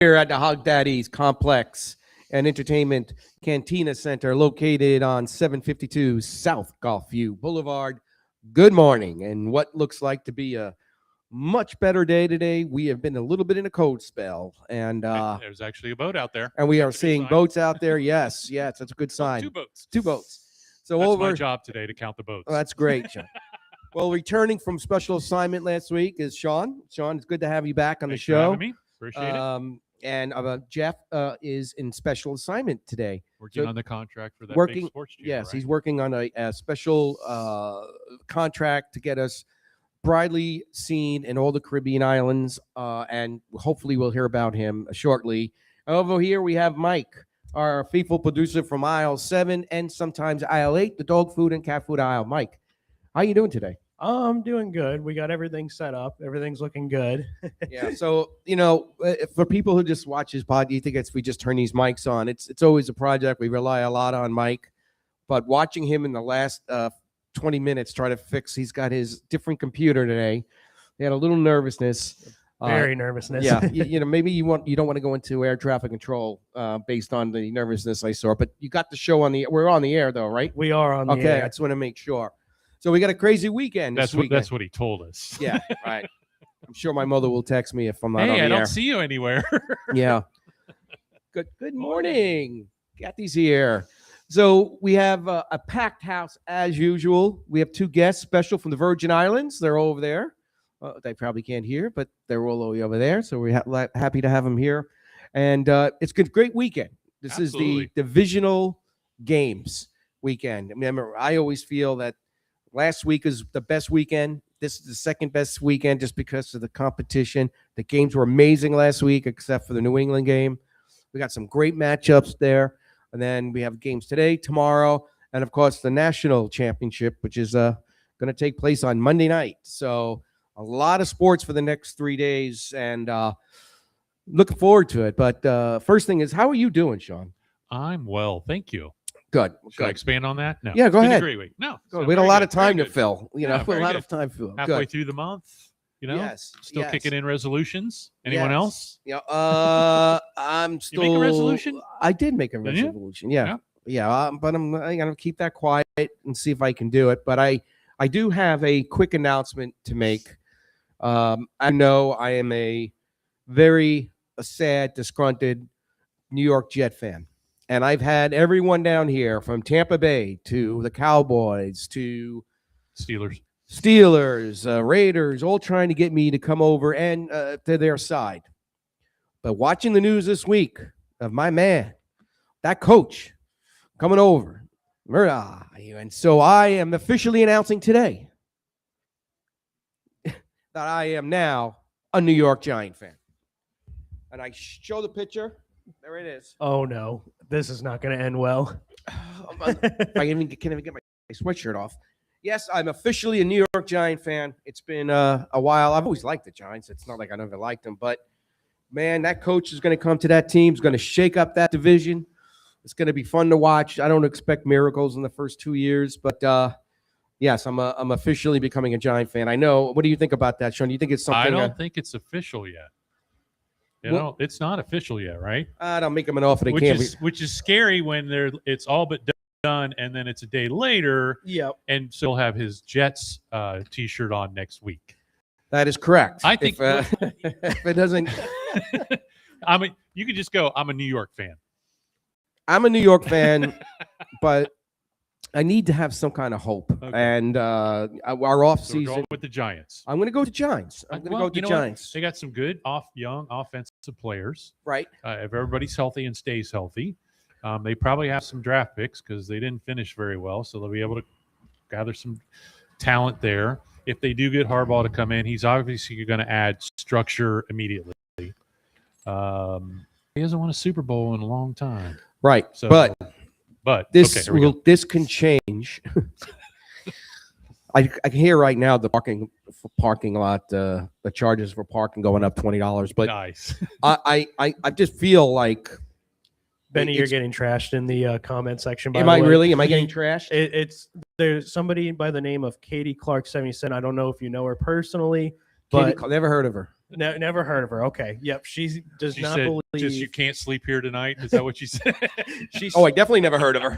Here at the Hog Daddy's Complex and Entertainment Cantina Center located on 752 South Gulfview Boulevard. Good morning, and what looks like to be a much better day today. We have been a little bit in a cold spell, and there's actually a boat out there, and we are seeing boats out there. Yes, that's a good sign. Two boats. So that's my job today, to count the boats. Oh, that's great, John. Well, returning from special assignment last week is Sean. Sean, it's good to have you back on Thanks the show. For having me. Appreciate it. And Jeff is in special assignment today. Working on the contract for that big sports gym, yes, right? He's working on a special contract to get us broadly seen in all the Caribbean islands, and hopefully we'll hear about him shortly. Over here we have Mike, our faithful producer from aisle 7 and sometimes aisle 8, the dog food and cat food aisle. Mike, how you doing today? I'm doing good. We got everything set up. Everything's looking good. Yeah. So, for people who just watch his pod, you think we just turn these mics on. It's always a project. We rely a lot on Mike, but watching him in the last 20 minutes try to fix, he's got his different computer today. He had a little nervousness. Very nervousness. Yeah. Maybe you don't want to go into air traffic control based on the nervousness I saw, but you got the show we're on the air though, right? We are on the air. Okay. I just want to make sure. So we got a crazy weekend. That's what he told us. Yeah, right. I'm sure my mother will text me if I'm not on the air. I don't see you anywhere. Yeah. Good morning. Kathy's here. So we have a packed house as usual. We have two guests special from the Virgin Islands. They're over there. They probably can't hear, but they're all the way over there. So we're happy to have them here. And it's a great weekend. This Absolutely. is the divisional games weekend. Remember, I always feel that last week is the best weekend. This is the second best weekend just because of the competition. The games were amazing last week, except for the New England game. We got some great matchups there. And then we have games today, tomorrow, and, of course, the national championship, which is going to take place on Monday night. So a lot of sports for the next 3 days, and looking forward to it. But first thing is, how are you doing, Sean? I'm well, thank you. Good. Should I expand on that? No. Yeah, go ahead. A great week. No. We had a lot of time to fill. A lot of time to fill. Halfway through the month. Yes. Still kicking in resolutions. Anyone else? Yeah. I'm still. You make a resolution? I did make a resolution. Yeah. But I'm gonna keep that quiet and see if I can do it. But I do have a quick announcement to make. I know I am a very sad, disgruntled New York Jet fan. And I've had everyone down here from Tampa Bay to the Cowboys to Steelers, Raiders, all trying to get me to come over and to their side. But watching the news this week of my man, that coach, coming over, and so I am officially announcing today that I am now a New York Giant fan. And I show the picture. There it is. Oh, no. This is not going to end well. If I can't even get my sweatshirt off. Yes, I'm officially a New York Giant fan. It's been a while. I've always liked the Giants. It's not like I never liked them. But, man, that coach is going to come to that team. He's going to shake up that division. It's going to be fun to watch. I don't expect miracles in the first 2 years. But, yes, I'm officially becoming a Giant fan. I know. What do you think about that, Sean? Do you think it's something? I don't think it's official yet. It's not official yet, right? I don't make them an offer they can't. Which is scary when it's all but done, and then it's a day later. Yep. And so he'll have his Jets T-shirt on next week. That is correct. I think if it doesn't. You could just go, I'm a New York fan. I'm a New York fan, but I need to have some kind of hope. Okay. And our offseason. So going with the Giants. I'm going to go to Giants. I'm going to go with the Giants. They got some good young offensive players. Right. If everybody's healthy and stays healthy, they probably have some draft picks because they didn't finish very well. So they'll be able to gather some talent there. If they do get Harbaugh to come in, he's obviously going to add structure immediately. He hasn't won a Super Bowl in a long time. Right. So, But this can change. I can hear right now the parking lot, the charges for parking going up $20. But nice. I just feel like Benny, you're getting trashed in the comment section. Am I really? Am I getting trashed? There's somebody by the name of Katie Clark 77. I don't know if you know her personally, but never heard of her. Never heard of her. Okay. Yep. She does She not said, believe. "Just you can't sleep here tonight." Is that what she said? She Oh, I definitely never heard of her.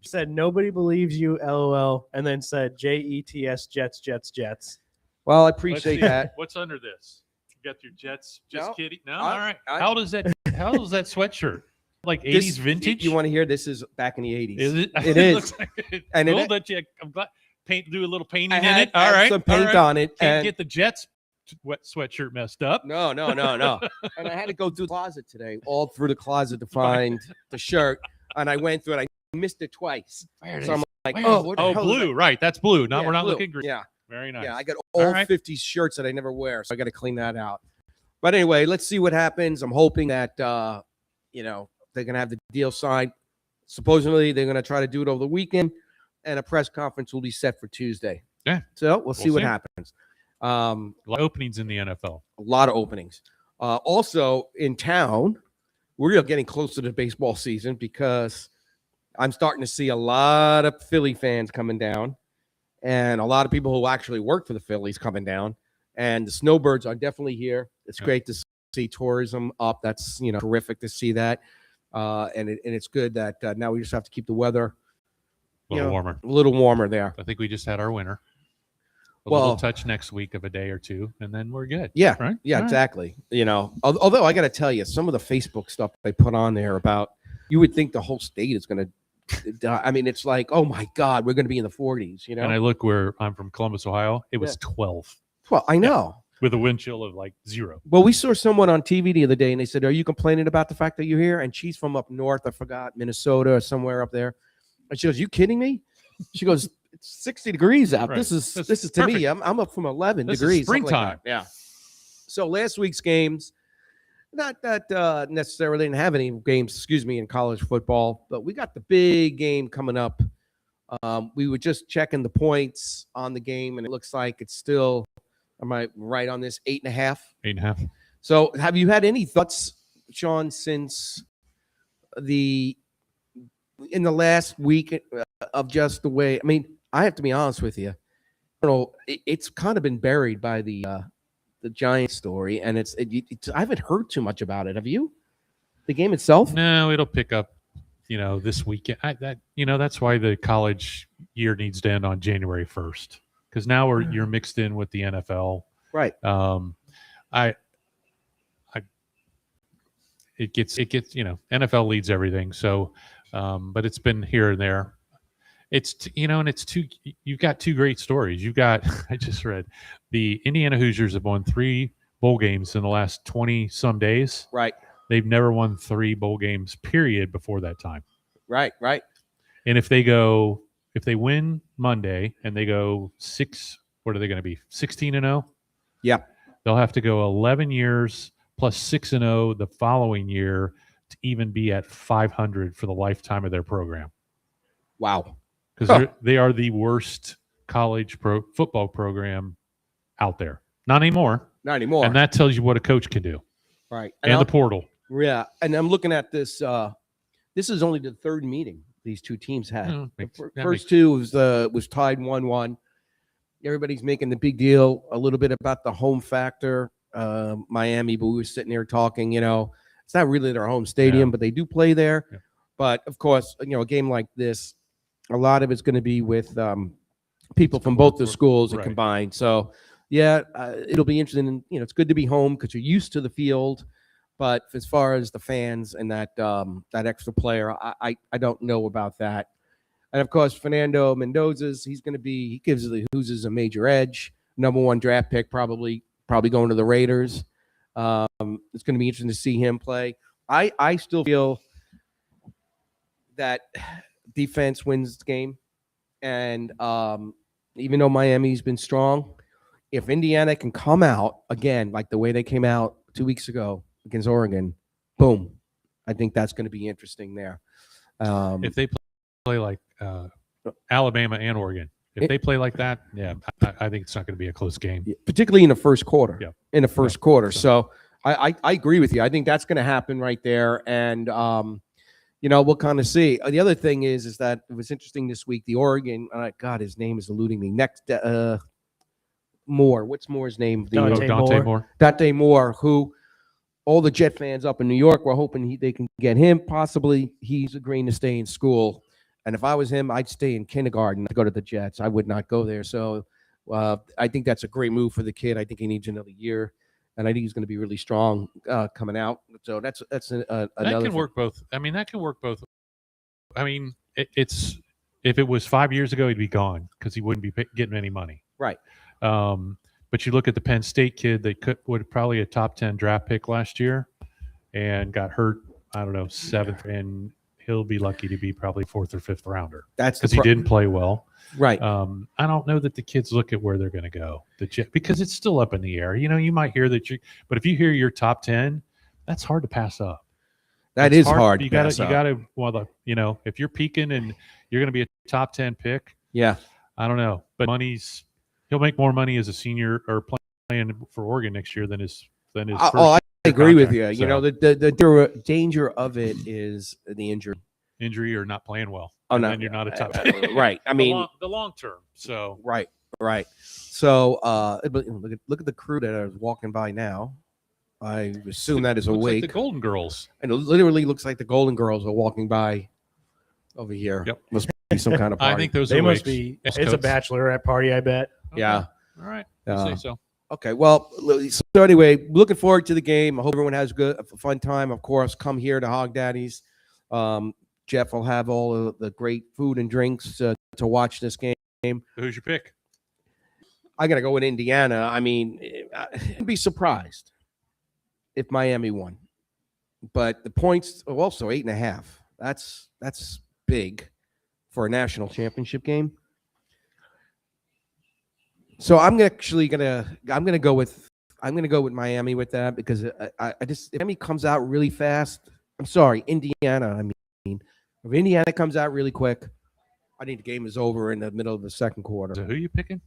said nobody believes you. LOL. And then said JETS Jets. Well, I Let's appreciate see. that. What's under this? You got your Jets. Just No, kidding. No, I- all right. I- How old is that sweatshirt? Like 80s This- vintage? You want to hear? This is back in the 80s. Is it? It is. Looks like it. And Cool it- that you, I'm glad. Do a little painting I in had, it. All right. some paint all right. on it. Can't And get the Jets sweatshirt messed up. no. And I had to go through the closet today, all through the closet to find the shirt. And I went through it. I missed it twice. So I'm like, Where oh, is- what the hell is blue. that? Right. That's blue. No, Yeah, we're not blue. looking green. Yeah. Very nice. Yeah, I got All all right. 50 shirts that I never wear, so I got to clean that out. But anyway, let's see what happens. I'm hoping that they're gonna have the deal signed. Supposedly, they're gonna try to do it over the weekend, and a press conference will be set for Tuesday. Yeah. So we'll see what see. happens. A lot of openings in the NFL. A lot of openings. Also in town, we're getting close to the baseball season because I'm starting to see a lot of Philly fans coming down, and a lot of people who actually work for the Phillies coming down. And the Snowbirds are definitely here. It's great to see tourism up. That's terrific to see that, and it's good that now we just have to keep the weather A little warmer. a little warmer there. I think we just had our winter. A Well- little touch next week of a day or two, and then we're good. Yeah, Right? yeah, All right. exactly. Although I got to tell you, some of the Facebook stuff they put on there about, you would think the whole state is going to die. I mean, it's like, oh my God, we're going to be in the 40s. And I look where I'm from, Columbus, Ohio. It was 12 Well, I know. with a wind chill of like 0. Well, we saw someone on TV the other day, and they said, "Are you complaining about the fact that you're here?" And she's from up north. I forgot, Minnesota or somewhere up there. And she goes, "You kidding me?" She goes, "It's 60 degrees out. Right. This is This is to me. perfect. I'm up from 11 This is degrees. something like springtime. that. Yeah. So last week's games, not that necessarily didn't have any games. Excuse me, in college football, but we got the big game coming up. We were just checking the points on the game, and it looks like it's still. Am I right on this? 8.5. 8.5. So, have you had any thoughts, Sean, since in the last week of just the way? I mean, I have to be honest with you. I don't know. It's kind of been buried by the Giants story, and it's I haven't heard too much about it. Have you? The game itself? No, it'll pick up, this weekend. That's why the college year needs to end on January 1st. Because now you're mixed in with the NFL. Right. It gets NFL leads everything. So, but it's been here and there. You've got two great stories. You've got I just read the Indiana Hoosiers have won 3 bowl games in the last 20 some days. Right. They've never won 3 bowl games period before that time. Right. And if they win Monday and they go 6, what are they going to be? 16-0? Yeah. They'll have to go 11 years plus 6-0 the following year to even be at 500 for the lifetime of their program. Wow. Because they are the worst college football program out there. Not anymore. Not anymore. And that tells you what a coach can do. Right. And the portal. Yeah. And I'm looking at this. This is only the third meeting these two teams had. First two was tied 1-1. Everybody's making the big deal a little bit about the home factor, Miami, but we were sitting there talking, it's not really their home stadium, but they do play there. Yeah. But of course, a game like this, a lot of it's going to be with people from both the schools Right. combined. So yeah, it'll be interesting. And, it's good to be home because you're used to the field. But as far as the fans and that extra player, I don't know about that. And of course, Fernando Mendoza's he gives the Hoosiers a major edge. Number 1 draft pick, probably going to the Raiders. It's going to be interesting to see him play. I still feel that defense wins the game. And even though Miami's been strong, if Indiana can come out again like the way they came out 2 weeks ago against Oregon, boom, I think that's going to be interesting there. If they play like Alabama and Oregon, if they play like that, I think it's not going to be a close game. Particularly in the first quarter. Yeah. In the first quarter. So I agree with you. I think that's going to happen right there. And, we'll kind of see. The other thing is that it was interesting this week. The Oregon, God, his name is eluding me. Moore. What's Moore's name? Dante Dante Moore. Moore. Dante Moore, who all the Jet fans up in New York were hoping they can get him. Possibly he's agreeing to stay in school. And if I was him, I'd stay in kindergarten to go to the Jets. I would not go there. So I think that's a great move for the kid. I think he needs another year. And I think he's going to be really strong coming out. So that's another That can work both. I mean, that can work both. I mean, it's if it was 5 years ago, he'd be gone because he wouldn't be getting any money. Right. But you look at the Penn State kid; they would probably a top 10 draft pick last year, and got hurt. I don't know, 7th, and he'll be lucky to be probably 4th or 5th rounder. That's because he didn't play well. Right. I don't know that the kids look at where they're going to go. Because it's still up in the air. You know, you might hear that but if you hear your top 10, that's hard to pass up. That is hard. You got to, well, you know, if you're peaking and you're going to be a top 10 pick. Yeah. I don't know, but he'll make more money as a senior or playing for Oregon next year than his first I agree with you. So, you know, the danger of it is the injury or not playing well. Oh, no, and you're not a top right. I mean, the long term. So right. So look at the crew that are walking by now. I assume that is looks awake. like the Golden Girls. And it literally looks like the Golden Girls are walking by over here. Yep. Must be some kind of party. I think those They are must be. It's a bachelorette party, I bet. Okay. Yeah. All right. I'll say so. Okay. Well, so anyway, looking forward to the game. I hope everyone has a fun time. Of course, come here to Hogg Daddy's. Jeff will have all of the great food and drinks to watch this game. Who's your pick? I got to go with Indiana. I mean, I'd be surprised if Miami won. But the points are also 8.5. That's big for a national championship game. So I'm gonna go with Miami with that because I just if Miami comes out really fast. I'm sorry, Indiana. I mean, if Indiana comes out really quick, I think the game is over in the middle of the second quarter. So who are you picking?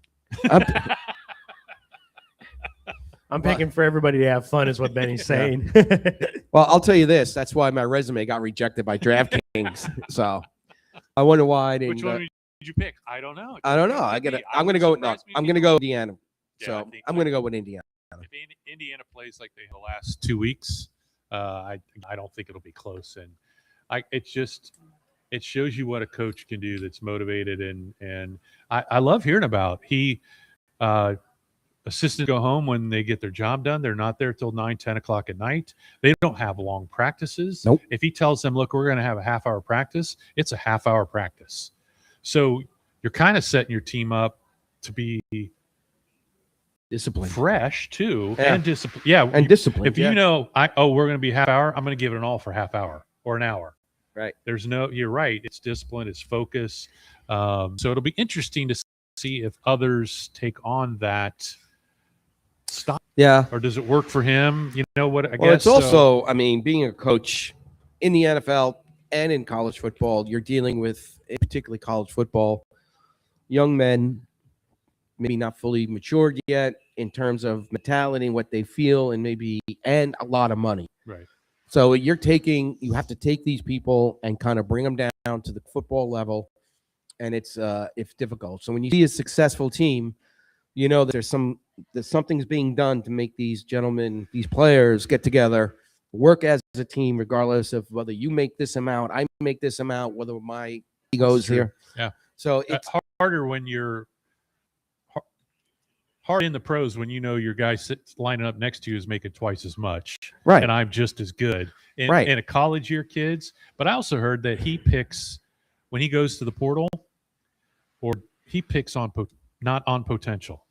I'm picking for everybody to have fun, is what Benny's saying. Well, I'll tell you this. That's why my resume got rejected by DraftKings. So I wonder why I didn't. Which one did you pick? I don't know. I don't know. I'm gonna go with Indiana. Yeah, So I'm gonna go with Indiana. If Indiana plays like they have the last 2 weeks, I don't think it'll be close. And it shows you what a coach can do that's motivated and I love hearing about. Assistants go home when they get their job done. They're not there till 9, 10 o'clock at night. They don't have long practices. Nope. If he tells them, look, we're going to have a half-hour practice, it's a half-hour practice. So you're kind of setting your team up to be Discipline, fresh too, yeah. and discipline. Yeah, and discipline. If you know, we're going to be half hour, I'm going to give it an all for half hour or an hour. Right. You're right. It's discipline. It's focus. So it'll be interesting to see if others take on that style. Yeah. Or does it work for him? You know what? I Well, guess it's also, I mean, being a coach in the NFL and in college football, you're dealing with, particularly college football, young men, maybe not fully matured yet in terms of mentality and what they feel, and a lot of money. Right. So you have to take these people and kind of bring them down to the football level, and it's difficult. So when you see a successful team, you know that something's being done to make these players get together, work as a team, regardless of whether you make this amount, I make this amount, whether my ego's here. Yeah. So it's harder when you're hard in the pros when you know your guy lining up next to you is making twice as much, right? And I'm just as good, in a college year, kids. But I also heard that he picks when he goes to the portal, or he picks not on potential.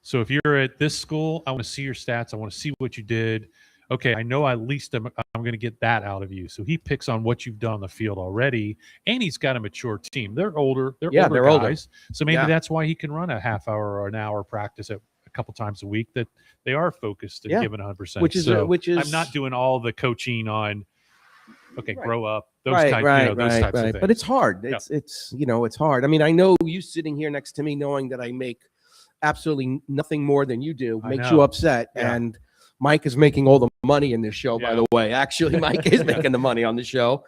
So if you're at this school, I want to see your stats. I want to see what you did. Okay, I know at least I'm going to get that out of you. So he picks on what you've done on the field already, and he's got a mature team. They're older. They're older guys. So maybe that's why he can run a half hour or an hour practice a couple times a week, that they are focused and giving 100%. Which is I'm not doing all the coaching on, grow up, those types of things. But it's hard. It's hard. I mean, I know you sitting here next to me knowing that I make absolutely nothing more than you do makes you upset. Yeah. And Mike is making all the money in this show, by the way. Actually, Mike is making the money on the show.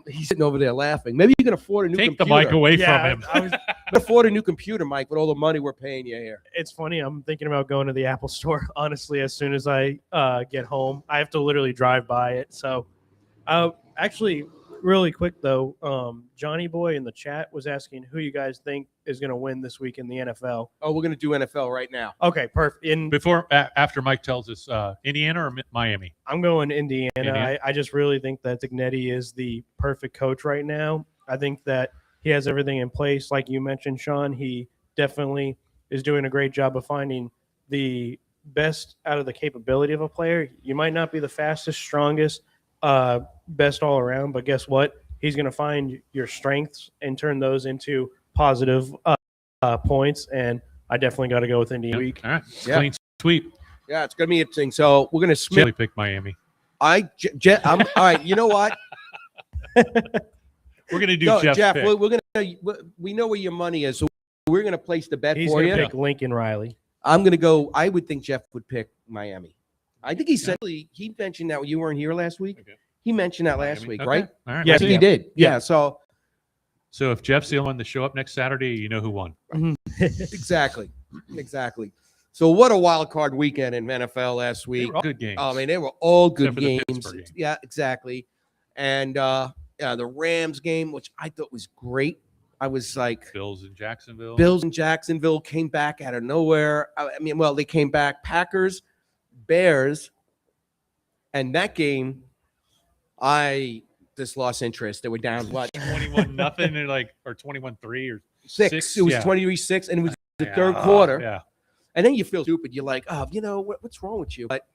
He's sitting over there laughing. Maybe you can afford a new computer. Take the mic away from him. afford a new computer, Mike, with all the money we're paying you here. It's funny. I'm thinking about going to the Apple store, honestly, as soon as I get home. I have to literally drive by it. So, actually, really quick, though, Johnny Boy in the chat was asking who you guys think is going to win this week in the NFL. Oh, we're going to do NFL right now. Okay, perfect. After Mike tells us Indiana or Miami. I'm going Indiana. Indiana? I just really think that Signetti is the perfect coach right now. I think that he has everything in place. Like you mentioned, Sean, he definitely is doing a great job of finding the best out of the capability of a player. You might not be the fastest, strongest, best all around, but guess what? He's going to find your strengths and turn those into positive points. And I definitely got to go with Indiana. All right. Yeah. Clean sweep. Yeah, it's going to be interesting. So we're going to Really pick Miami. I'm all right. You know what? We're going to do No, Jeff's Jeff, pick. we know where your money is, so we're going to place the bet He's for going you. to pick Lincoln Riley. I'm going to go. I would think Jeff would pick Miami. I think he said he mentioned that you weren't here last week. Okay. He mentioned that last Miami. week, Okay. right? All right. Yeah, I let's think see. he did. Yeah. Yeah. So So if Jeff's the only one to show up next Saturday, you know who won. exactly. So what a wild card weekend in NFL last They week. were all good games. I mean, they were all good Except for the games. Pittsburgh game. Yeah, exactly. And the Rams game, which I thought was great. I was like, Bills in Jacksonville. Bills in Jacksonville came back out of nowhere. I mean, well, they came back. Packers, Bears, and that game, I just lost interest. They were down what 21-0 or 21-3 or six? It was yeah. 23-6, and it was the Yeah. third quarter. Yeah. And then you feel stupid. You're like, oh, what's wrong with you? But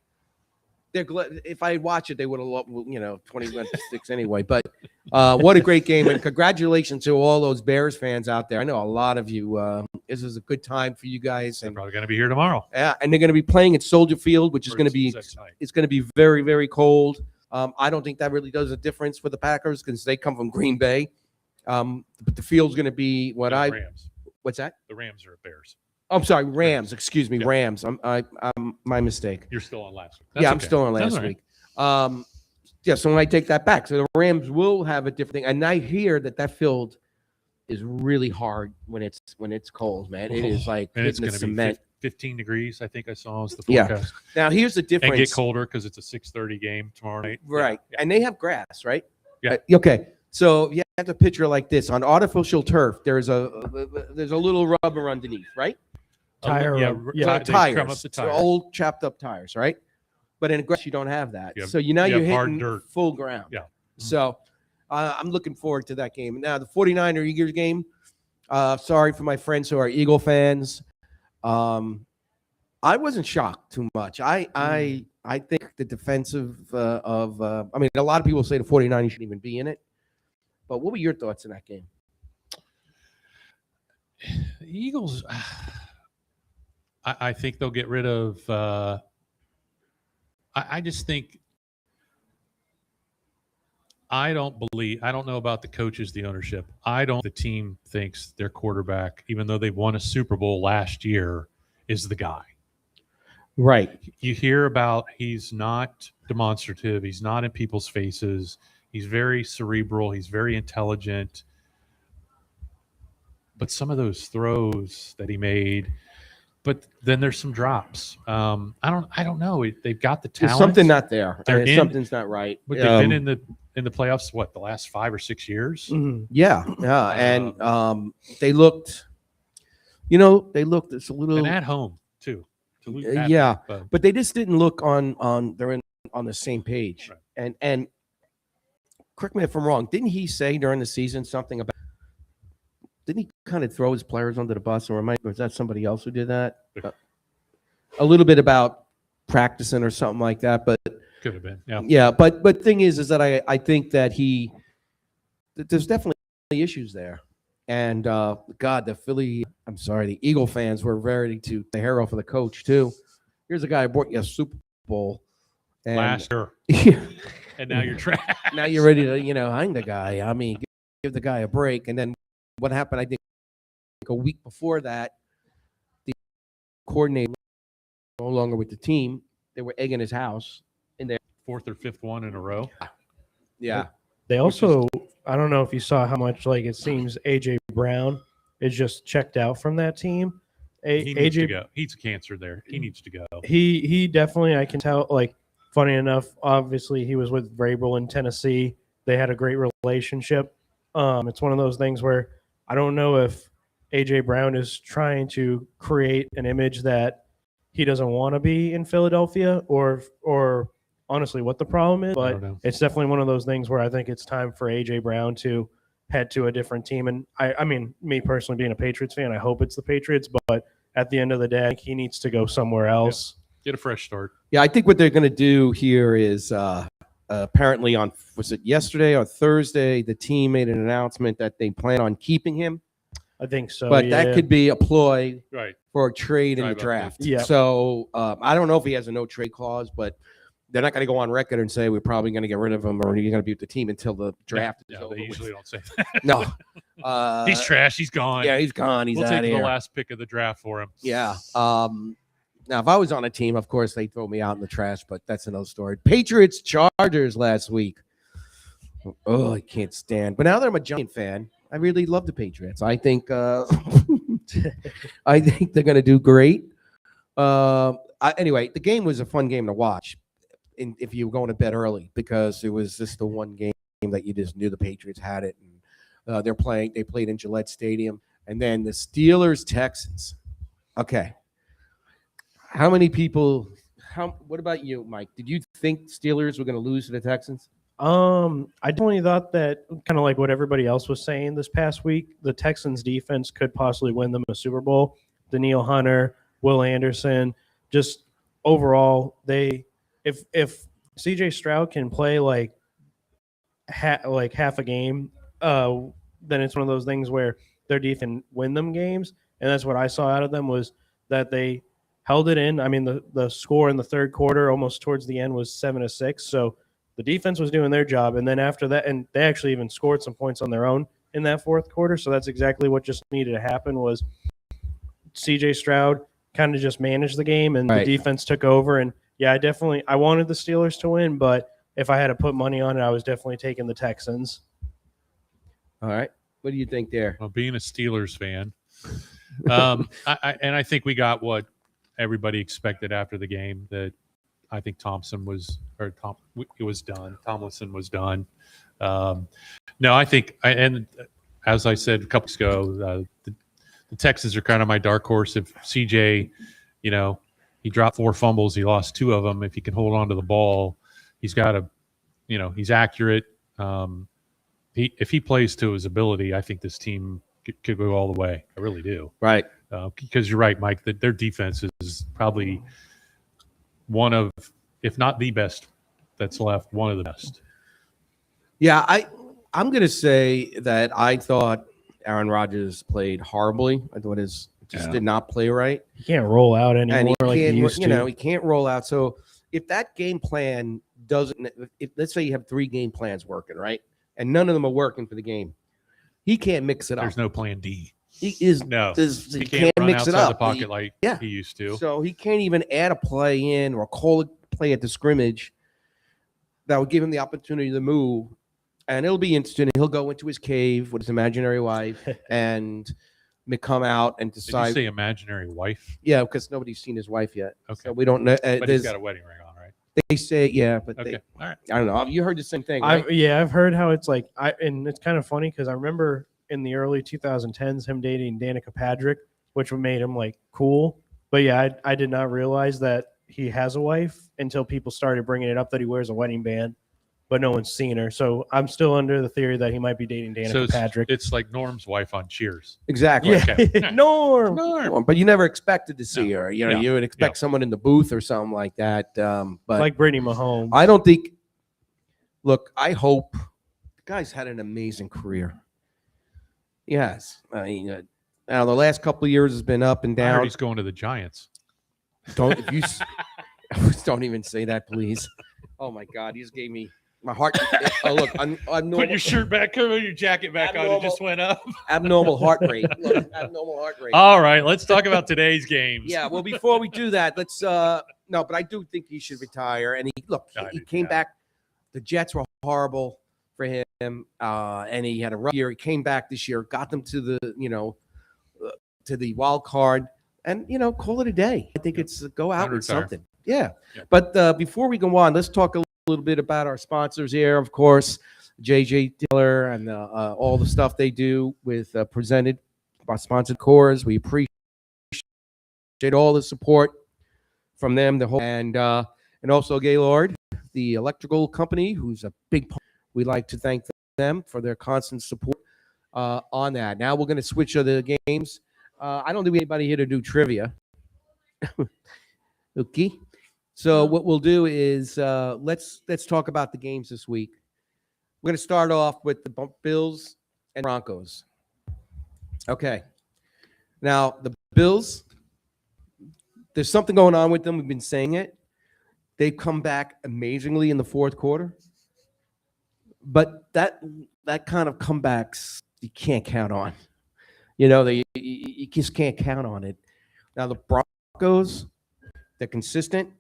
they're glad. If I had watched it, they would have lost, 21-6 anyway. But what a great game. And congratulations to all those Bears fans out there. I know a lot of you. This is a good time for you guys. They're And probably going to be here tomorrow. yeah, and they're going to be playing at Soldier Field, which is going to be Tonight. it's going to be very, very cold. I don't think that really does a difference for the Packers because they come from Green Bay. But the field's going to be Rams. what's that? The Rams are at Bears. I'm sorry, Rams. Excuse me, Yeah. Rams. I'm my mistake. You're still on last week. Yeah, I'm okay. still on That's last all right. week. Yeah, so I take that back. So the Rams will have a different thing, and I hear that field is really hard when it's cold, man. It is like And it's hitting going the to be cement. 15 degrees, I think I saw as the Yeah. forecast. Now here's the difference. And get colder because it's a 6:30 game tomorrow night. Right. Yeah. And they have grass, right? Yeah. Okay. So you have to picture like this. On artificial turf, there's a little rubber underneath, right? Tire Yeah. rub- yeah, They crumb up Tires. the So tires. old chopped up tires, right? But in grass, you don't have that. You have- So you you're have hard hitting dirt. full ground. Yeah. So I'm looking forward to that game. Now the 49er Eagles game. Sorry for my friends who are Eagle fans. I wasn't shocked too much. I think the defensive I mean, a lot of people say the 49ers shouldn't even be in it. But what were your thoughts in that game? The Eagles, I think they'll get rid of. I just think I don't know about the coaches, the ownership. The team thinks their quarterback, even though they won a Super Bowl last year, is the guy. Right. You hear about he's not demonstrative. He's not in people's faces. He's very cerebral. He's very intelligent. But some of those throws that he made, but then there's some drops. I don't know. They've got the talent. There's something not there. They're in- Something's not right. But they've been in the playoffs. What, the last 5 or 6 years? Mhm. Yeah, and they looked. It's a little. And at home too. To lose at yeah, home, but they just didn't look on the same page. Right. And correct me if I'm wrong. Didn't he say during the season something about? Didn't he kind of throw his players under the bus, or was that somebody else who did that? A little bit about practicing or something like that, but could have been. Yeah. yeah. But thing is that I think that there's definitely issues there, and God, the Eagle fans were ready to the hero for the coach too. Here's a guy who brought you a Super Bowl, and Last year. And now you're trash. now you're ready to hang the guy. I mean, give the guy a break. And then what happened? I think a week before that, the coordinator no longer with the team. They were egging his house in there. 4th or 5th one in a row. Yeah. They also, I don't know if you saw how much it seems AJ Brown is just checked out from that team. He needs to go. He's a cancer there. He needs to go. He definitely, I can tell. Like, funny enough, obviously he was with Vrabel in Tennessee. They had a great relationship. It's one of those things where I don't know if AJ Brown is trying to create an image that he doesn't want to be in Philadelphia, or honestly what the problem is. I But don't know. it's definitely one of those things where I think it's time for AJ Brown to head to a different team. And I mean, me personally being a Patriots fan, I hope it's the Patriots. But at the end of the day, I think he needs to go somewhere else. Get a fresh start. Yeah, I think what they're going to do here is apparently was it yesterday or Thursday, the team made an announcement that they plan on keeping him. I think so. But that could be a ploy Right. for a trade in the Drive up draft. there. Yeah. So I don't know if he has a no trade clause, but they're not going to go on record and say we're probably going to get rid of him or he's going to be with the team until the draft is Yeah, over. they with. usually don't say that. No. He's trash. He's gone. Yeah, he's gone. He's we'll out take of the here. last pick of the draft for him. Yeah. Now, if I was on a team, of course, they'd throw me out in the trash, but that's another story. Patriots Chargers last week. Oh, I can't stand. But now that I'm a Giant fan, I really love the Patriots. I think I think they're going to do great. Anyway, the game was a fun game to watch if you were going to bed early because it was just the one game that you just knew the Patriots had it. And they played in Gillette Stadium. And then the Steelers-Texans. Okay. How many people what about you, Mike? Did you think Steelers were going to lose to the Texans? I definitely thought that, kind of like what everybody else was saying this past week, the Texans defense could possibly win them a Super Bowl. Danielle Hunter, Will Anderson, just overall, if CJ Stroud can play like half a game, then it's one of those things where their defense can win them games. And that's what I saw out of them, was that they held it in. I mean, the score in the third quarter, almost towards the end, was 7-6. So the defense was doing their job. And then after that, and they actually even scored some points on their own in that fourth quarter. So that's exactly what just needed to happen, was CJ Stroud kind of just managed the game and Right. the defense took over. And yeah, I wanted the Steelers to win, but if I had to put money on it, I was definitely taking the Texans. All right. What do you think there? Well, being a Steelers fan, I think we got what everybody expected after the game. That I think Tomlinson was done. No, I think, and as I said a couple weeks ago, the Texans are kind of my dark horse. If CJ, he dropped 4 fumbles, he lost 2 of them. If he can hold on to the ball, he's got he's accurate. If he plays to his ability, I think this team could go all the way. I really do. Right. Because you're right, Mike, that their defense is probably one of, if not the best that's left, one of the best. Yeah, I'm going to say that I thought Aaron Rodgers played horribly. I thought did not play right. He can't roll out anymore And he like he can't, used to. he can't roll out. So if that game plan doesn't, let's say you have 3 game plans working, right? And none of them are working for the game. He can't mix it up. There's no plan D. He is No. he can't run mix it outside up. the pocket like yeah. he used to. So he can't even add a play in or call a play at the scrimmage that would give him the opportunity to move. And it'll be interesting. He'll go into his cave with his imaginary wife and come out and decide. Did you say imaginary wife? Yeah, because nobody's seen his wife yet. Okay. So we don't know. But he's got a wedding ring on, right? They say, yeah, but Okay. All right. I don't know. You heard the same thing, right? I've heard how it's like. And it's kind of funny because I remember in the early 2010s him dating Danica Patrick, which made him like cool. But yeah, I did not realize that he has a wife until people started bringing it up that he wears a wedding band, but no one's seen her. So I'm still under the theory that he might be dating Danica Patrick. It's like Norm's wife on Cheers. Exactly. Yeah, Okay. Norm. But you never expected to see her. No. You would expect someone in the booth or something like that. But Like Brittany Mahomes. I don't think. Look, I hope the guy's had an amazing career. Yes, I mean, now the last couple of years has been up and I heard down. he's going to the Giants. Don't don't even say that, please. Oh my God, he just gave me my heart. Oh look, I'm normal. Put your shirt back, put your jacket back on. It just went up. Abnormal heart rate. Look, abnormal heart rate. All right, let's talk about today's games. Yeah, well, before we do that, let's no, but I do think he should retire. And he came back. The Jets were horrible for him, and he had a rough year. He came back this year, got them to the to the wild card and, call it a day. I think it's go out And with retire. something. Yeah. Yep. But before we go on, let's talk a little bit about our sponsors here. Of course, JJ Diller and all the stuff they do with presented by sponsored cores. We appreciate all the support from them. And also Gaylord, the electrical company, who's a big part. We'd like to thank them for their constant support on that. Now we're going to switch to the games. I don't think we have anybody here to do trivia. Okay. So what we'll do is let's talk about the games this week. We're going to start off with the Bills and Broncos. Okay. Now, the Bills, there's something going on with them. We've been saying it. They've come back amazingly in the fourth quarter. But that kind of comebacks you can't count on. You just can't count on it. Now, the Broncos, they're consistent.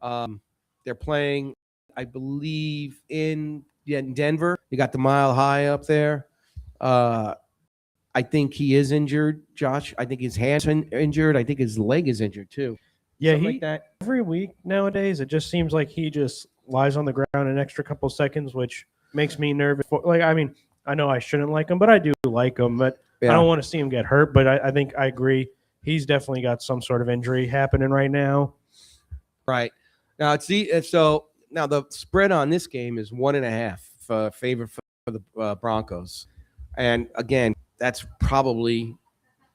They're playing, I believe, in Denver. You got the Mile High up there. I think he is injured, Josh. I think his hand's injured. I think his leg is injured too. Yeah, Something like that. every week nowadays, it just seems like he just lies on the ground an extra couple seconds, which makes me nervous. I know I shouldn't like him, but I do like him. But I don't want to see him get hurt. But I think I agree. He's definitely got some sort of injury happening right now. Right. Now now the spread on this game is 1.5 favor for the Broncos, and again, that's probably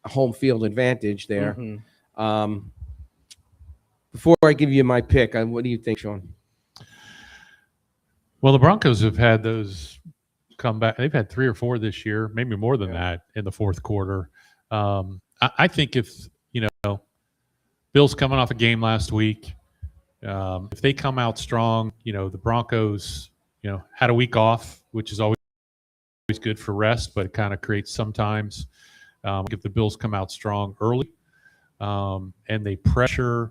a home field advantage there. Mm-hmm. Before I give you my pick, what do you think, Sean? Well, the Broncos have had those come back. They've had 3 or 4 this year, maybe more than that in the fourth quarter. I think if, Bill's coming off a game last week, if they come out strong, the Broncos, had a week off, which is always good for rest, but it kind of creates sometimes if the Bills come out strong early and they pressure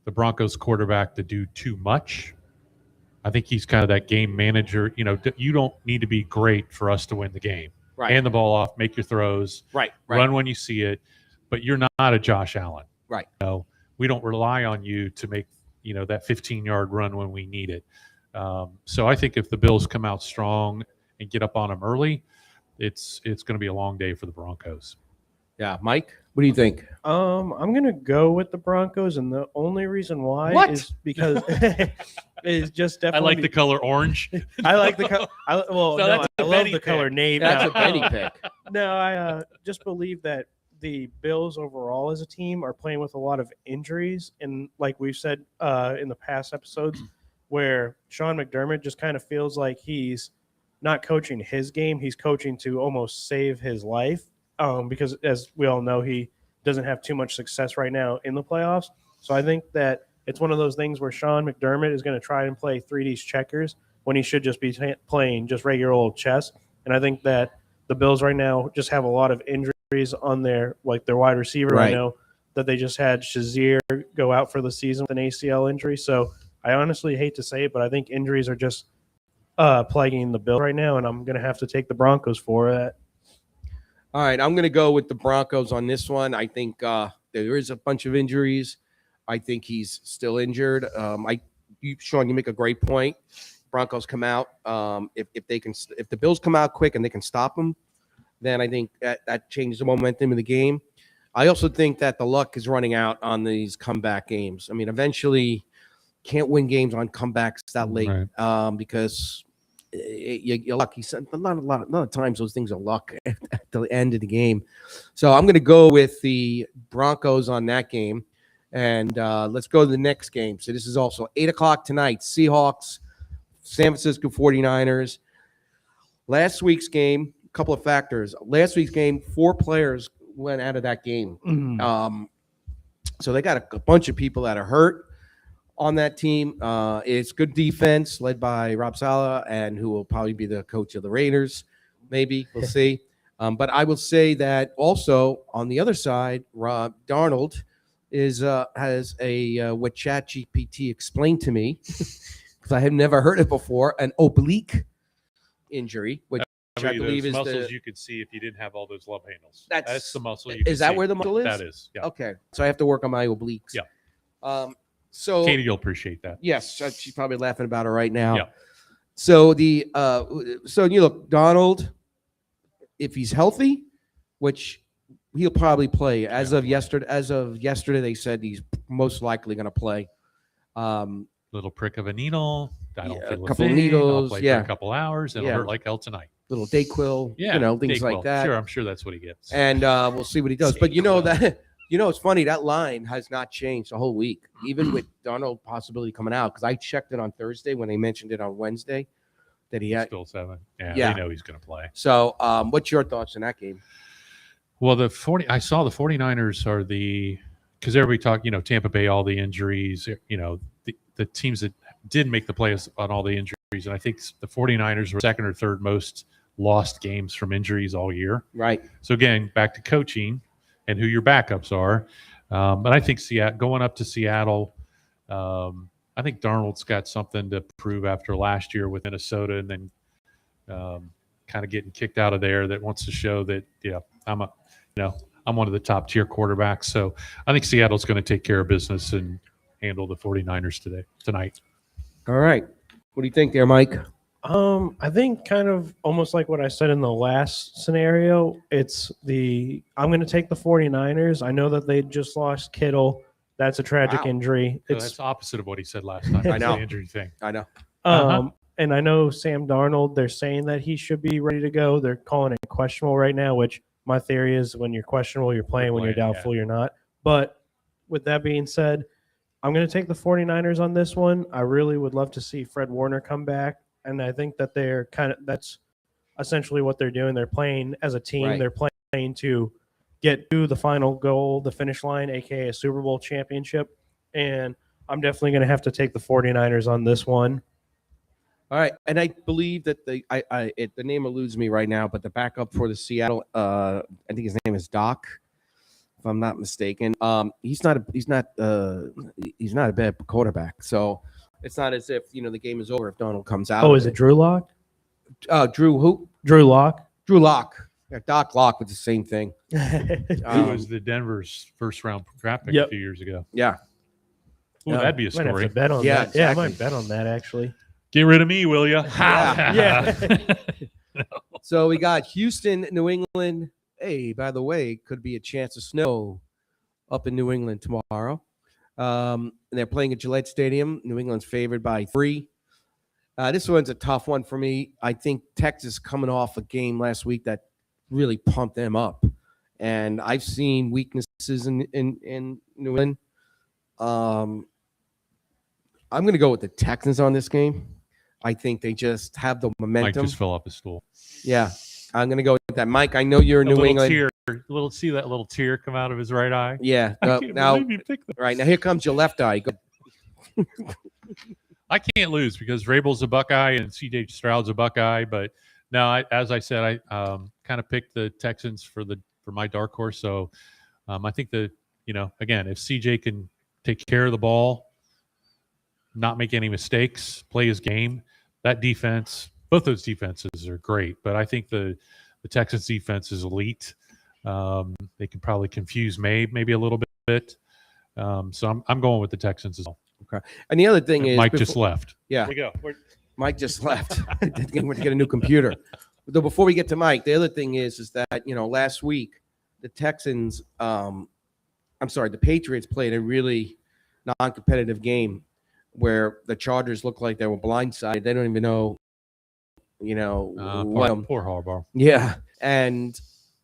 the Broncos quarterback to do too much. I think he's kind of that game manager. You don't need to be great for us to win the game. Right. Hand the ball off, make your throws, Right. run when you see it, but you're not a Josh Allen. Right. We don't rely on you to make that 15-yard run when we need it. So I think if the Bills come out strong and get up on them early, it's going to be a long day for the Broncos. Yeah, Mike, what do you think? I'm gonna go with the Broncos, and the only reason why is because it's just definitely. I like the color orange. I like the color. I love the color navy. That's a Benny pick. No, I just believe that the Bills overall as a team are playing with a lot of injuries, and like we've said in the past episodes, where Sean McDermott just kind of feels like he's not coaching his game; he's coaching to almost save his life. Because as we all know, he doesn't have too much success right now in the playoffs. So I think that it's one of those things where Sean McDermott is going to try and play 3D checkers when he should just be playing just regular old chess. And I think that the Bills right now just have a lot of injuries on their wide receiver. Right. I know that they just had Shazier go out for the season with an ACL injury. So I honestly hate to say it, but I think injuries are just plaguing the Bills right now, and I'm going to have to take the Broncos for that. All right, I'm going to go with the Broncos on this one. I think there is a bunch of injuries. I think he's still injured. Sean, you make a great point. Broncos come out. If the Bills come out quick and they can stop them, then I think that changes the momentum of the game. I also think that the luck is running out on these comeback games. I mean, eventually, can't win games on comebacks that late because. You're lucky. A lot of times those things are luck at the end of the game. So I'm going to go with the Broncos on that game. And let's go to the next game. So this is also 8 o'clock tonight. Seahawks, San Francisco 49ers. Last week's game, a couple of factors. Last week's game, 4 players went out of that game. Mm-hmm. So they got a bunch of people that are hurt on that team. It's good defense led by Rob Saleh, and who will probably be the coach of the Raiders. Maybe we'll see. But I will say that also on the other side, Rob Darnold has what ChatGPT explained to me because I have never heard it before, an oblique injury, which which I believe those is muscles the. you could see if you didn't have all those love handles. That's- That's the muscle. You Is can that see. where the muscle is? That is. Yeah. Okay, so I have to work on my obliques. Yeah. So Katie, you'll appreciate that. yes, she's probably laughing about it right now. Yeah. So so you look, Donald, if he's healthy, which he'll probably play as of yesterday. As of yesterday, they said he's most likely going to play. Little prick of a needle. I don't Yeah, feel a a couple thing. needles, I'll play yeah. for a couple hours. It'll Yeah. hurt like hell tonight. Little Dayquil, Yeah. things like Dayquil. that. Sure, I'm sure that's what he gets. And we'll see what he does. But Dayquil. it's funny, that line has not changed the whole week, even with Donald possibility coming out. Because I checked it on Thursday when they mentioned it on Wednesday that he had. Still 7. Yeah, Yeah. they know he's going to play. So, what's your thoughts on that game? Well, I saw the 49ers are because everybody talked, Tampa Bay, all the injuries, the teams that did make the playoffs on all the injuries. And I think the 49ers were second or third most lost games from injuries all year. Right. So again, back to coaching and who your backups are. But I think going up to Seattle, I think Darnold's got something to prove after last year with Minnesota, and then kind of getting kicked out of there. That wants to show that I'm one of the top tier quarterbacks. So I think Seattle's going to take care of business and handle the 49ers tonight. All right. What do you think there, Mike? I think kind of almost like what I said in the last scenario. I'm going to take the 49ers. I know that they just lost Kittle. That's a tragic Wow. injury. So that's opposite of what he said last time. I know. The injury thing. I know. And I know Sam Darnold, they're saying that he should be ready to go. They're calling it questionable right now, which my theory is when you're questionable, you're playing. When you're doubtful, you're not. But with that being said, I'm going to take the 49ers on this one. I really would love to see Fred Warner come back. And I think that that's essentially what they're doing. They're playing as a team. Right. They're playing to get to the final goal, the finish line, aka a Super Bowl championship. And I'm definitely going to have to take the 49ers on this one. All right. And I believe that the name eludes me right now, but the backup for the Seattle, I think his name is Doc, if I'm not mistaken. He's not a bad quarterback. So it's not as if the game is over if Donald comes out. Oh, is it Drew Lock? Drew who? Drew Lock. Drew Lock. Yeah, Doc Lock was the same thing. He was the Denver's first round draft pick a few years ago. Yeah. Ooh, that'd be a Might have story. to bet on Yeah, that. Yeah, I exactly. might bet on that actually. Get rid of me, will you? Yeah. So we got Houston, New England. Hey, by the way, could be a chance of snow up in New England tomorrow. And they're playing at Gillette Stadium. New England's favored by 3. This one's a tough one for me. I think Texas coming off a game last week that really pumped them up. And I've seen weaknesses in New England. I'm going to go with the Texans on this game. I think they just have the momentum. Mike just fell off his stool. Yeah, I'm going to go with that. Mike, I know you're in New England. See that little tear come out of his right eye? Yeah. I can't Now, believe you picked that. right now, here comes your left eye. Go. I can't lose because Vrabel's a Buckeye and C.J. Stroud's a Buckeye. But now, as I said, I kind of picked the Texans for my dark horse. So I think that again, if C.J. can take care of the ball, not make any mistakes, play his game, that defense, both those defenses are great. But I think the Texans defense is elite. They can probably confuse maybe a little bit. So I'm going with the Texans as well. Okay. And the other thing is, Mike just left. Yeah, Here we go. Mike just left. We're to get a new computer. Though before we get to Mike, the other thing is that last week the Texans, the Patriots played a really non-competitive game where the Chargers looked like they were blindsided. They don't even know, Poor Harbaugh. Yeah, and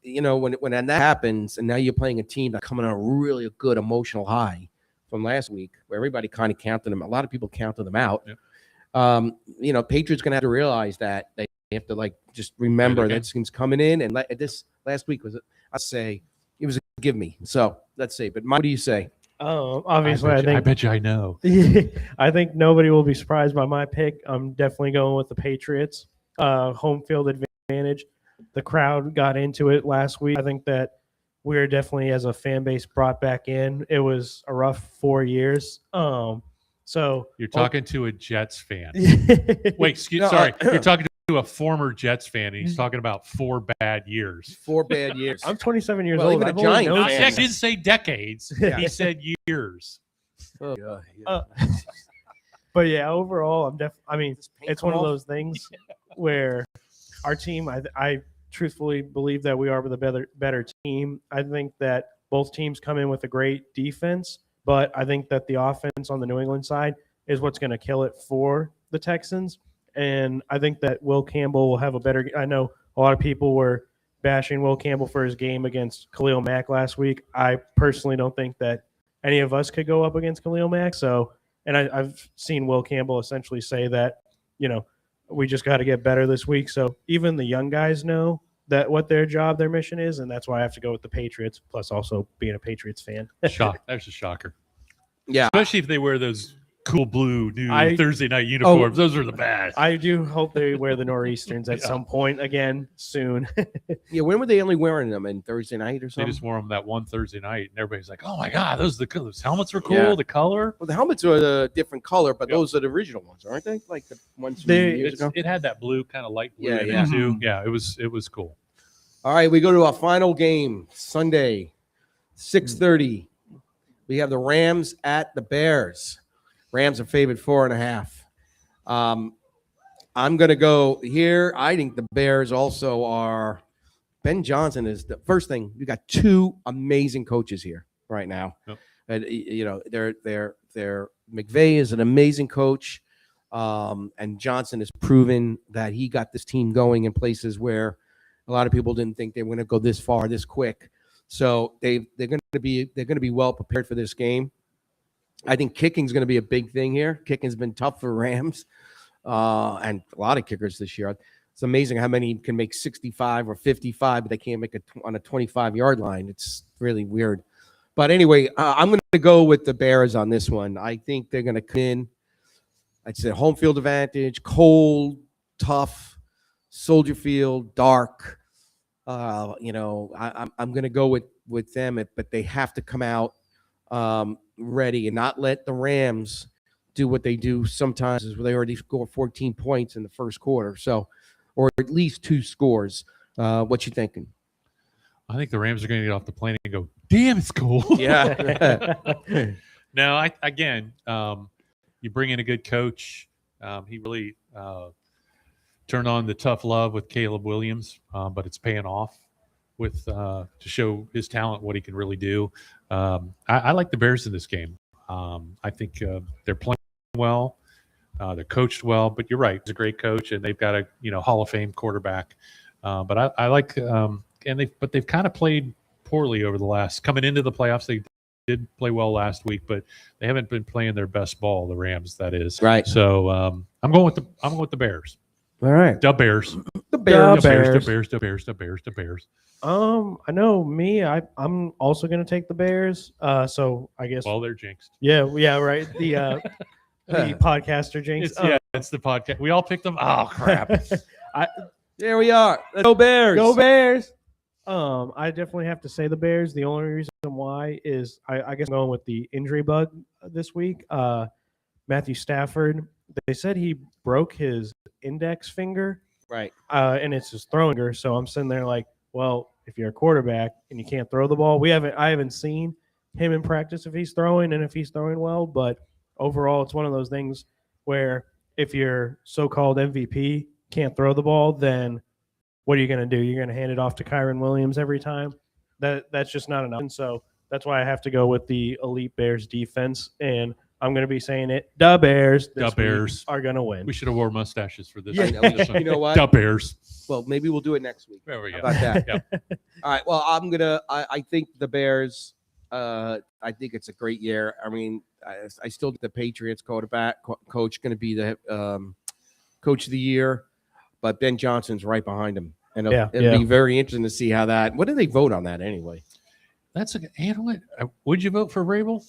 when that happens, and now you're playing a team that's coming on a really good emotional high from last week, where everybody kind of counted them. A lot of people counted them out. Yep. Patriots gonna have to realize that they have to just remember that team's coming in, and this last week was, I'd say, it was a give me. So let's see. But Mike, what do you say? Obviously, I bet you I know. I think nobody will be surprised by my pick. I'm definitely going with the Patriots. Home field advantage. The crowd got into it last week. I think that we're definitely, as a fan base, brought back in. It was a rough 4 years. So You're talking to a Jets fan. Wait, Wait, sorry. You're talking to to a former Jets fan, and he's talking about 4 bad years. 4 bad years. I'm 27 years Well, old. even a I've only Giant known fan. He since- didn't say decades. Yeah. He said years. Oh, yeah. But yeah, overall, I mean, This paint it's one of off. those things where our team, I truthfully believe that we are the better team. I think that both teams come in with a great defense, but I think that the offense on the New England side is what's going to kill it for the Texans. And I think that Will Campbell will have a better. I know a lot of people were bashing Will Campbell for his game against Khalil Mack last week. I personally don't think that any of us could go up against Khalil Mack. So, and I've seen Will Campbell essentially say that, we just got to get better this week. So even the young guys know that what their mission is, and that's why I have to go with the Patriots. Plus, also being a Patriots fan. Shock. That's a shocker. Yeah. Especially if they wear those cool blue new I- Thursday night uniforms. Those are the best. I do hope they wear the Nor'easterns at some point again soon. Yeah, when were they only wearing them? In Thursday night or They something? just wore them that one Thursday night, and everybody's like, "Oh my god, those helmets were cool. Yeah. The color." Well, the helmets are a different color, but Yep. those are the original ones, aren't they? Like the ones from They- years ago? It had that blue, kind of light blue Yeah, in yeah. it too. Yeah, it was cool. All right, we go to our final game, Sunday, 6:30. We have the Rams at the Bears. Rams are favored 4.5. I'm going to go here. I think the Bears also are. Ben Johnson is the first thing. You got 2 amazing coaches here right now. Yep. And they're McVay is an amazing coach, and Johnson has proven that he got this team going in places where a lot of people didn't think they were going to go this far, this quick. So they're going to be well prepared for this game. I think kicking is going to be a big thing here. Kicking's been tough for Rams, and a lot of kickers this year. It's amazing how many can make 65 or 55, but they can't make it on a 25-yard line. It's really weird. But anyway, I'm going to go with the Bears on this one. I think they're going to come in. I'd say home field advantage, cold, tough, Soldier Field, dark. I'm going to go with them, but they have to come out ready and not let the Rams do what they do sometimes, is where they already score 14 points in the first quarter. So, or at least 2 scores. What you thinking? I think the Rams are going to get off the plane and go, "Damn, it's cool." Yeah. No, you bring in a good coach. He really turned on the tough love with Caleb Williams, but it's paying off with to show his talent, what he can really do. I like the Bears in this game. I think they're playing well. They're coached well, but you're right. He's a great coach, and they've got a Hall of Fame quarterback. But I like they've kind of played poorly over the last coming into the playoffs. They did play well last week, but they haven't been playing their best ball. The Rams, that is. Right. So I'm going with the Bears. All right. The Bears. The Bears. The Bears. I know me. I'm also going to take the Bears. So I guess. Well, they're jinxed. Yeah, right. The podcaster jinx. It's the podcast. We all picked them. Oh crap! There we are. Let's go Bears. Go Bears. I definitely have to say the Bears. The only reason why is I guess I'm going with the injury bug this week. Matthew Stafford. They said he broke his index finger. Right. And it's his throwing finger. So I'm sitting there like, well, if you're a quarterback and you can't throw the ball, I haven't seen him in practice if he's throwing and if he's throwing well. But overall, it's one of those things where if your so-called MVP can't throw the ball, then what are you going to do? You're going to hand it off to Kyron Williams every time? That's just not enough. And so that's why I have to go with the elite Bears defense. And I'm going to be saying it. The Bears this week are going to win. We should have wore mustaches for this. Yeah. You know what? The Bears. Well, maybe we'll do it next week. There we go. How about that? Yep. All right. Well, I think the Bears, I think it's a great year. I mean, I still think the Patriots quarterback coach going to be the coach of the year, but Ben Johnson's right behind him. And it'll be very interesting to see how that, what do they vote on that anyway? That's a handle it. Would you vote for Vrabel?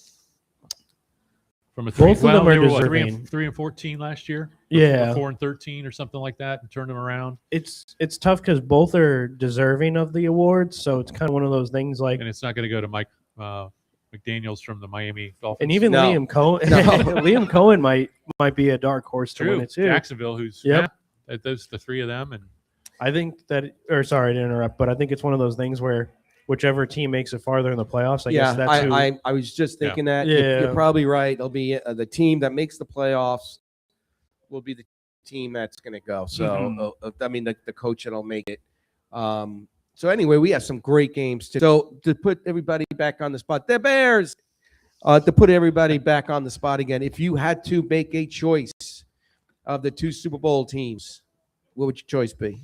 From a Both of them are they were what, deserving. 3-14 last year. Yeah. 4-13 or something like that, and turned them around. It's tough because both are deserving of the awards. So it's kind of one of those things like, And it's not going to go to Mike McDaniels from the Miami Dolphins. and even No. Liam Cohen, No. Liam Cohen might be a dark horse to True. win it too. Jacksonville, who's Yep. Those the three of them, and I think that, or sorry to interrupt, but I think it's one of those things where whichever team makes it farther in the playoffs, I guess that's who. I was just thinking that. Yeah. You're probably right. It'll be the team that makes the playoffs will be the team that's going to go. So, I mean, the coach that'll make it. So anyway, we have some great games too. So to put everybody back on the spot, the Bears. To put everybody back on the spot again, if you had to make a choice of the two Super Bowl teams, what would your choice be?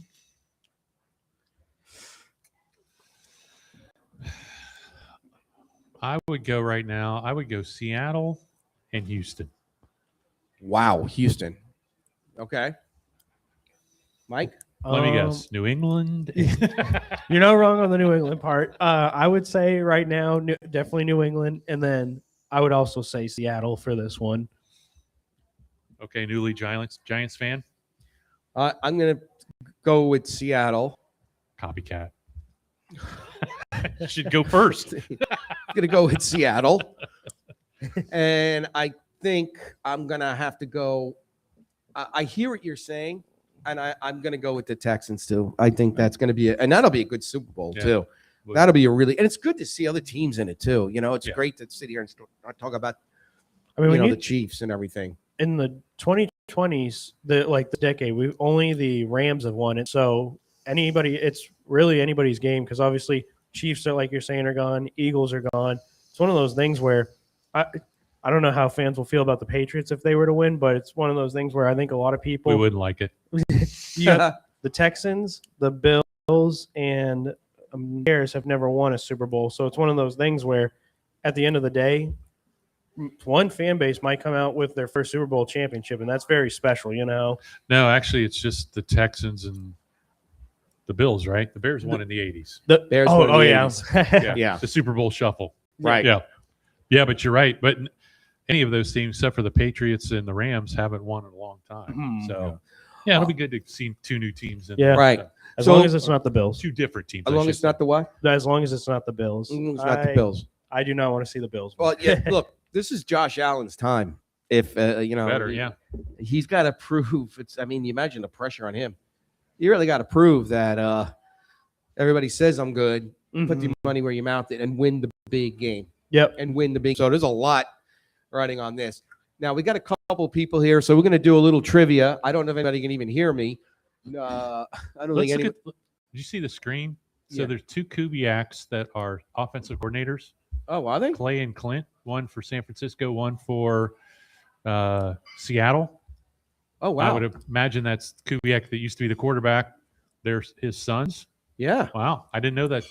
I would go right now. I would go Seattle and Houston. Wow, Houston. Okay. Mike? Let me guess. New England. You're not wrong on the New England part. I would say right now, definitely New England, and then I would also say Seattle for this one. Okay, newly Giants fan. I'm going to go with Seattle. Copycat. You should go first. I'm going to go with Seattle. And I think I'm going to have to go. I hear what you're saying, and I'm going to go with the Texans too. I think that's going to be and that'll be a good Super Bowl too. That'll be and it's good to see other teams in it too. You know, it's great to sit here and talk about, the Chiefs and everything. In the 2020s, the decade, only the Rams have won it. So it's really anybody's game because obviously Chiefs are, like you're saying, are gone. Eagles are gone. It's one of those things where I don't know how fans will feel about the Patriots if they were to win, but it's one of those things where I think a lot of people we wouldn't like it. You got the Texans, the Bills, and Bears have never won a Super Bowl. So it's one of those things where at the end of the day, one fan base might come out with their first Super Bowl championship, and that's very special, No, actually, it's just the Texans and the Bills, right? The Bears won in the 80s. The Bears won in the yeah. 80s. Yeah. The Super Bowl shuffle. Right. Yeah. Yeah, but you're right. But any of those teams, except for the Patriots and the Rams, haven't won in a long time. So, it'll be good to see two new teams. Right. As long as it's not the Bills. Two different teams. As long as it's not the what? As long as it's not the Bills. It's not the Bills. I do not want to see the Bills. Well, yeah, look, this is Josh Allen's time. If, better, yeah. He's got to prove you imagine the pressure on him. You really got to prove that everybody says I'm good. Put the money where you mouth it and win the big game. Yep. And win the big. So there's a lot riding on this. Now we got a couple people here, so we're going to do a little trivia. I don't know if anybody can even hear me. I don't think anybody. Did you see the screen? So Yeah. there's two Kubiaks that are offensive coordinators. Oh, are they? Clay and Clint. One for San Francisco, one for Seattle. Oh, wow. I would imagine that's Kubiak that used to be the quarterback. They're his sons. Yeah. Wow, I didn't know that.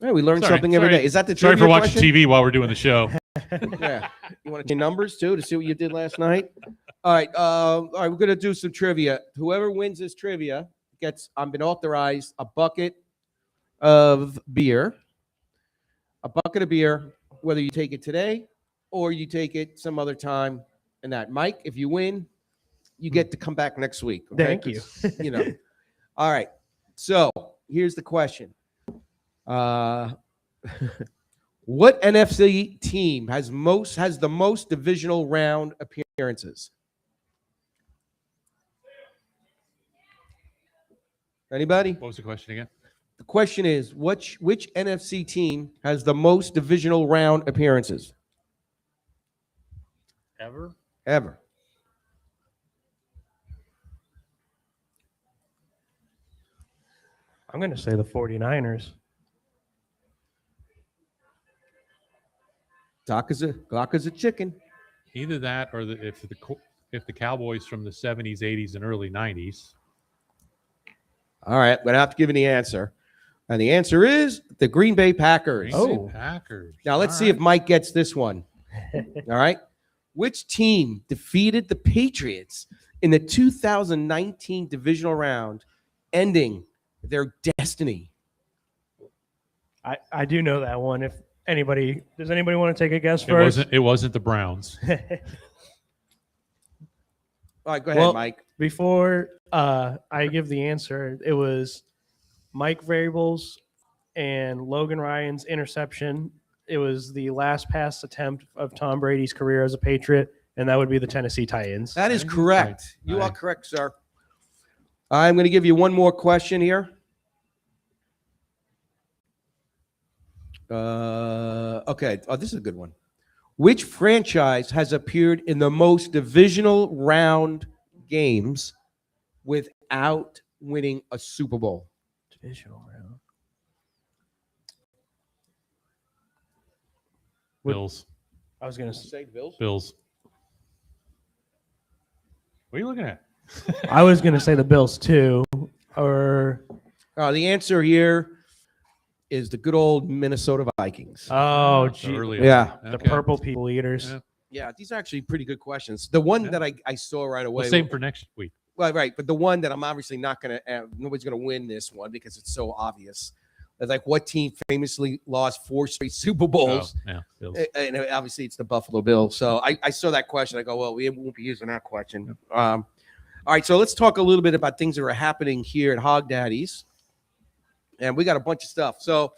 Yeah, we learn something every day. Is that the Sorry trivia for watching question? TV while we're doing the show. Yeah. You want to change numbers too to see what you did last night? All right. We're going to do some trivia. Whoever wins this trivia gets, I've been authorized a bucket of beer. A bucket of beer, whether you take it today or you take it some other time. And that, Mike, if you win, you get to come back next week. Okay? Thank you. All right. So here's the question. What NFC team has the most divisional round appearances? Anybody? What was the question again? The question is, which NFC team has the most divisional round appearances? Ever? I'm going to say the 49ers. Glock is a chicken. Either that, or if the Cowboys from the 70s, 80s, and early 90s. All right, but I have to give you the answer. And the answer is the Green Bay Packers. Green Bay Packers. Now let's see if Mike gets this one. All right. Which team defeated the Patriots in the 2019 divisional round, ending their destiny? I do know that one. Does anybody want to take a guess first? It wasn't the Browns. All right, go ahead, Mike. Before I give the answer, it was Mike Vrabel's and Logan Ryan's interception. It was the last pass attempt of Tom Brady's career as a Patriot, and that would be the Tennessee Titans. That is correct. You are correct, sir. I'm going to give you one more question here. Okay. Oh, this is a good one. Which franchise has appeared in the most divisional round games without winning a Super Bowl? Divisional round. Bills. I was going to say. Say the Bills. Bills. What are you looking at? I was going to say the Bills too. Or The answer here is the good old Minnesota Vikings. oh, So gee, early Yeah. on. the Okay. purple people eaters. Yeah. Yeah, these are actually pretty good questions. The one Yeah. that I saw right away. Well, same for next week. Well, right, but the one that I'm obviously not going to, nobody's going to win this one because it's so obvious. It's like, what team famously lost 4 straight Super Bowls? Oh, yeah, Bills. And obviously it's the Buffalo Bills. So I saw that question. I go, well, we won't be using that question. All right, so let's talk a little bit about things that are happening here at Hog Daddy's. And we got a bunch of stuff. So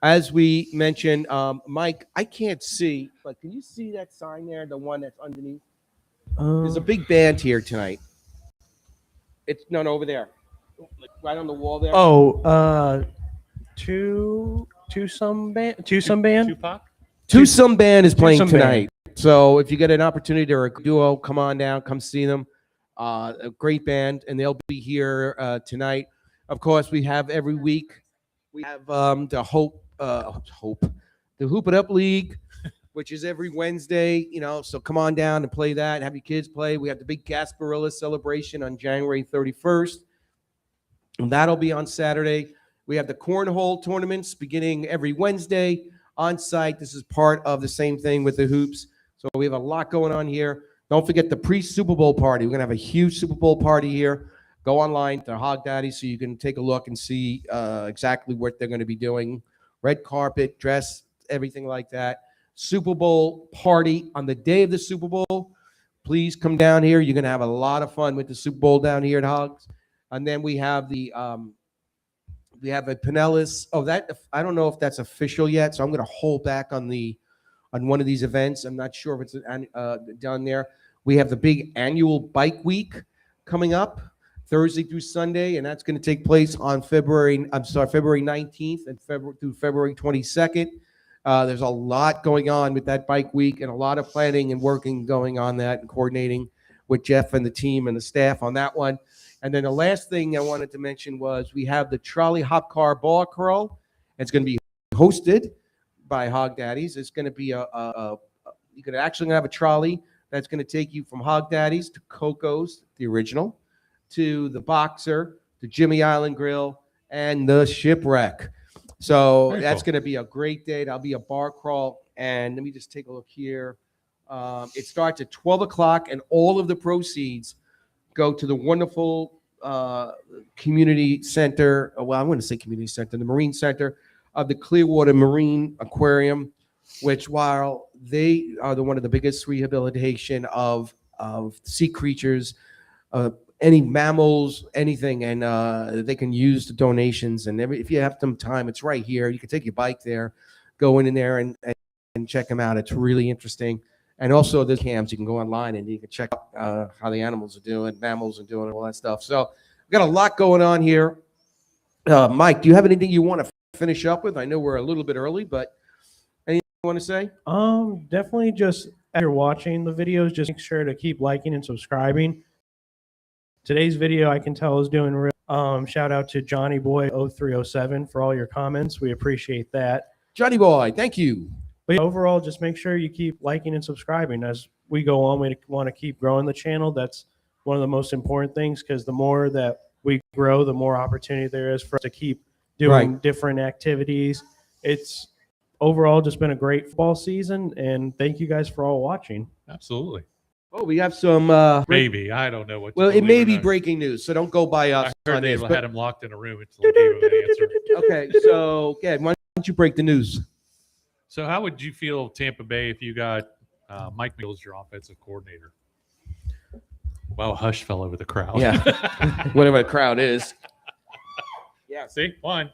as we mentioned, Mike, I can't see, but can you see that sign there, the one that's underneath? There's a big band here tonight. It's no over there, like right on the wall there. Two some band. Tupac? Twosome Band is playing Twosome Band. tonight. So if you get an opportunity or a duo, come on down, come see them. A great band, and they'll be here tonight. Of course, we have every week. We have the Hoop It Up League, which is every Wednesday. So come on down and play that. Have your kids play. We have the big Gasparilla celebration on January 31st, and that'll be on Saturday. We have the cornhole tournaments beginning every Wednesday on site. This is part of the same thing with the hoops. So we have a lot going on here. Don't forget the pre-Super Bowl party. We're going to have a huge Super Bowl party here. Go online to Hog Daddy so you can take a look and see exactly what they're going to be doing. Red carpet, dress, everything like that. Super Bowl party on the day of the Super Bowl. Please come down here. You're going to have a lot of fun with the Super Bowl down here at Hogs. And then we have the we have a Pinellas. Oh, that I don't know if that's official yet, so I'm going to hold back on one of these events. I'm not sure if it's done there. We have the big annual bike week coming up Thursday through Sunday, and that's going to take place on February 19th and through February 22nd. There's a lot going on with that bike week and a lot of planning and working going on that and coordinating with Jeff and the team and the staff on that one. And then the last thing I wanted to mention was we have the Trolley Hop Car Ball Crawl. It's going to be hosted by Hog Daddy's. It's going to be you could actually have a trolley that's going to take you from Hog Daddy's to Coco's, the original, to the Boxer, to Jimmy Island Grill, and the Shipwreck. So Very that's cool. going to be a great day. That'll be a bar crawl. And let me just take a look here. It starts at 12 o'clock, and all of the proceeds go to the wonderful community center. Well, I want to say community center, the Marine Center of the Clearwater Marine Aquarium, which while they are one of the biggest rehabilitation of sea creatures, any mammals, anything, and they can use the donations. And if you have some time, it's right here. You can take your bike there, go in there and check them out. It's really interesting. And also the cams, you can go online and you can check out how the animals are doing, mammals are doing, all that stuff. So we've got a lot going on here. Mike, do you have anything you want to finish up with? I know we're a little bit early, but anything you want to say? Definitely just as you're watching the videos, just make sure to keep liking and subscribing. Today's video, I can tell, is doing real. Shout out to Johnny Boy 0307 for all your comments. We appreciate that. Johnny Boy, thank you. But overall, just make sure you keep liking and subscribing as we go on. We want to keep growing the channel. That's one of the most important things, because the more that we grow, the more opportunity there is for us to keep doing different activities. It's overall just been a great football season, and thank you guys for all watching. Absolutely. Oh, we have some. Maybe. I don't know what. Well, it believe may or be not. breaking news, so don't go by us I heard on they this. had him locked in a room until he gave him an answer. Okay, so why don't you break the news? So how would you feel, Tampa Bay, if you got Mike Mills, your offensive coordinator? Wow, a hush fell over the crowd. Yeah, whatever the crowd is. Yeah. See, one.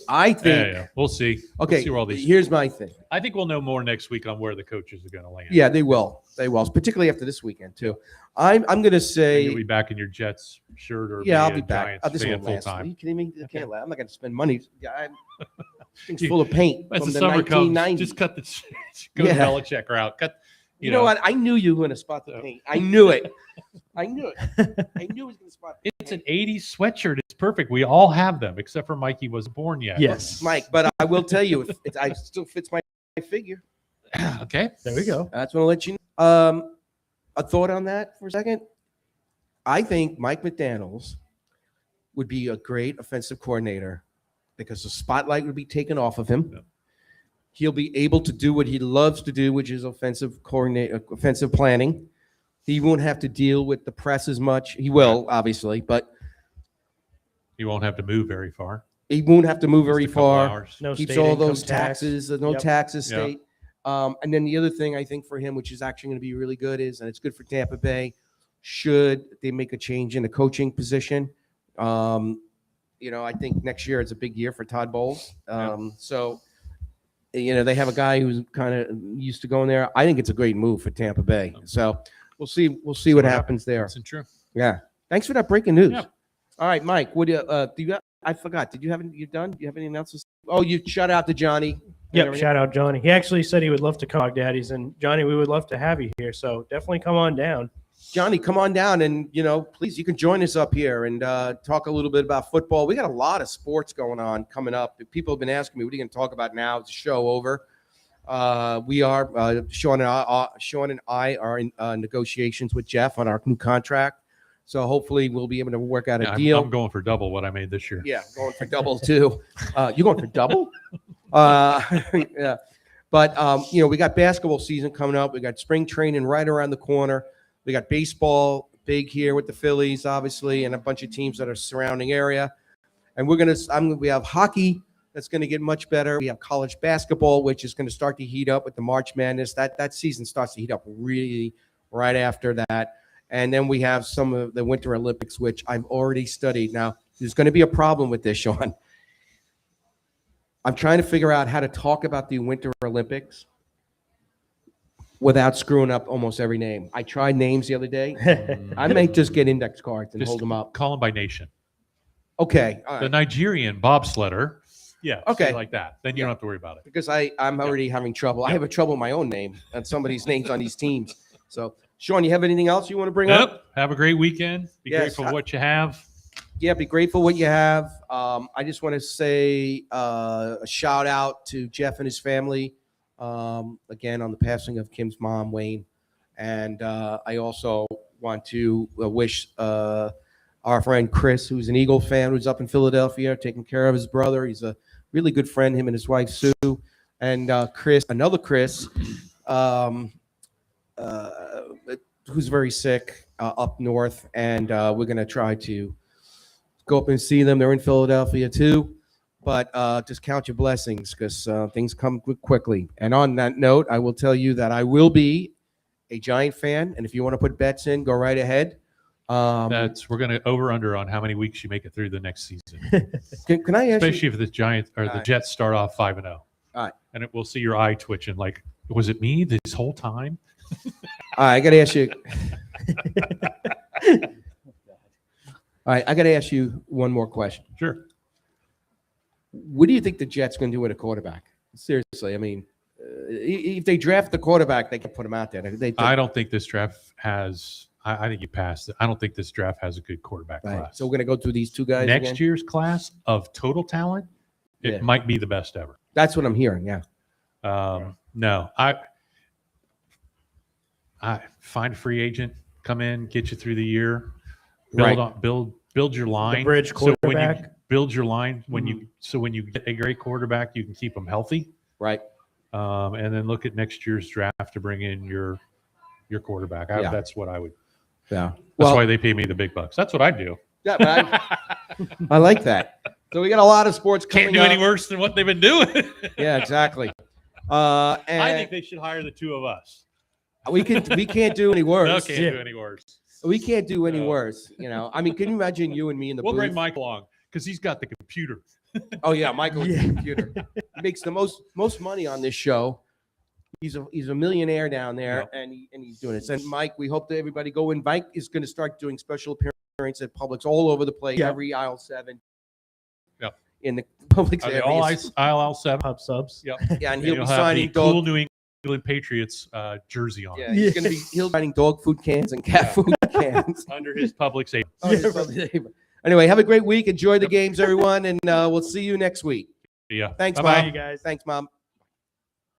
I think. Yeah. We'll see. Okay, We'll see where all these. here's my thing. I think we'll know more next week on where the coaches are going to land. Yeah, they will. They will, particularly after this weekend too. I'm going to And say. you'll be back in your Jets shirt or Yeah, I'll a be back. Giants This fan won't full last. Are time. you kidding me? I Okay. can't laugh. I'm not going to spend money. Thing's full of paint As from the the summer comes, 1990s. just cut the go Yeah. Belichick route. Cut. You know what? I knew you were going to spot the paint. I knew it. I knew it. I knew he was going to spot the It's an '80s sweatshirt. It's perfect. We all have them, except for Mikey wasn't born yet. Yes. Mike. But I will tell you, I still fits my figure. Okay. There we go. That's what I'll let you know. A thought on that for a second? I think Mike McDaniels would be a great offensive coordinator because the spotlight would be taken off of him. Yeah. He'll be able to do what he loves to do, which is offensive planning. He won't have to deal with the press as much. He will, obviously, but You won't have to move very far. he won't have to move very Just a couple far. hours. No Keeps state all income those tax. taxes, no Yep. taxes, Yeah. state. And then the other thing I think for him, which is actually going to be really good, is, and it's good for Tampa Bay, should they make a change in the coaching position. I think next year it's a big year for Todd Bowles. So, they have a guy who's kind of used to going there. I think it's a great move for Tampa Bay. So we'll see. We'll see what happens there. That's true. Yeah. Thanks for that breaking news. Yeah. All right, Mike. What do you? I forgot. Did you have any? You done? Do you have any announcements? Oh, you shout out to Johnny. Yep, shout out Johnny. He actually said he would love to come, Hogg Daddies, and Johnny, we would love to have you here. So definitely come on down. Johnny, come on down and, please, you can join us up here and talk a little bit about football. We got a lot of sports going on coming up. People have been asking me, what are you going to talk about now? Is the show over? We are, Sean and I are in negotiations with Jeff on our new contract. So hopefully we'll be able to work out a Yeah, deal. I'm going for double what I made this year. Yeah, going for double too. You going for double? Yeah. But, we got basketball season coming up. We got spring training right around the corner. We got baseball big here with the Phillies, obviously, and a bunch of teams that are surrounding area. And we have hockey that's going to get much better. We have college basketball, which is going to start to heat up with the March Madness. That season starts to heat up really right after that. And then we have some of the Winter Olympics, which I've already studied. Now, there's going to be a problem with this, Sean. I'm trying to figure out how to talk about the Winter Olympics without screwing up almost every name. I tried names the other day. I may just get index cards and Just hold them up. Call them by nation. Okay. All The right. Nigerian bobsledder. Yeah. Okay. Say like that. Then you don't have to worry about it. Because I'm already having trouble. I have a trouble with my own name and somebody's names on these teams. So, Sean, you have anything else you want to bring up? Yep. Have a great weekend. Be Yes, grateful for what you have. Yeah, be grateful what you have. I just want to say a shout out to Jeff and his family, again, on the passing of Kim's mom, Wayne. And I also want to wish our friend Chris, who's an Eagle fan, who's up in Philadelphia, taking care of his brother. He's a really good friend, him and his wife, Sue. And Chris, another Chris, who's very sick up north. And we're going to try to go up and see them. They're in Philadelphia too, but just count your blessings because things come quickly. And on that note, I will tell you that I will be a Giant fan, and if you want to put bets in, go right ahead. We're going to over under on how many weeks you make it through the next season, Can I ask especially you? if the Giants or the right. Jets start off 5-0. All right. And we'll see your eye twitching. Like, was it me this whole time? All right, I got to ask you. All right, I got to ask you one more question. Sure. What do you think the Jets going to do with a quarterback? Seriously, I mean, if they draft the quarterback, they can put him out there. I don't think this draft has. I think you passed it. I don't think this draft has a good quarterback Right. class. So we're going to go through these two guys Next again? year's class of total talent, it Yeah. might be the best ever. That's what I'm hearing. Yeah. No, I find a free agent, come in, get you through the year, build your line. bridge So when you quarterback. build your line, when you get a great quarterback, you can keep them healthy. Right. And then look at next year's draft to bring in your quarterback. Yeah. That's what I would. Yeah. That's why they pay me the big bucks. That's what I do. Yeah, but I like that. So we got a lot of sports coming Can't do up. any worse than what they've been doing. Yeah, exactly. I And think they should hire the two of us. we can't do any worse. No, can't do any worse. We can't do any No. worse. I mean, can you imagine you and me in the We'll booth? bring Mike along. because he's got the computer. Oh yeah, Michael with Yeah. the computer. He makes the most money on this show. He's a millionaire down there, Yep. and he's doing it. And Mike, we hope that everybody go in. Mike is going to start doing special appearances at Publix all over the place, Yep. every aisle 7. Yep. In the Publix Okay, area. all aisle 7. Pub subs. Yep. Yeah, and And he'll you'll be have signing the dog. cool New England Patriots jersey on Yeah, he's gonna be signing dog food cans and cat food cans. under his Publix apron. Oh, his public- Anyway, have a great week. Enjoy the games, everyone, and we'll see you next week. Yeah. Thanks, Bye-bye. Bye, you guys. Thanks, Mom.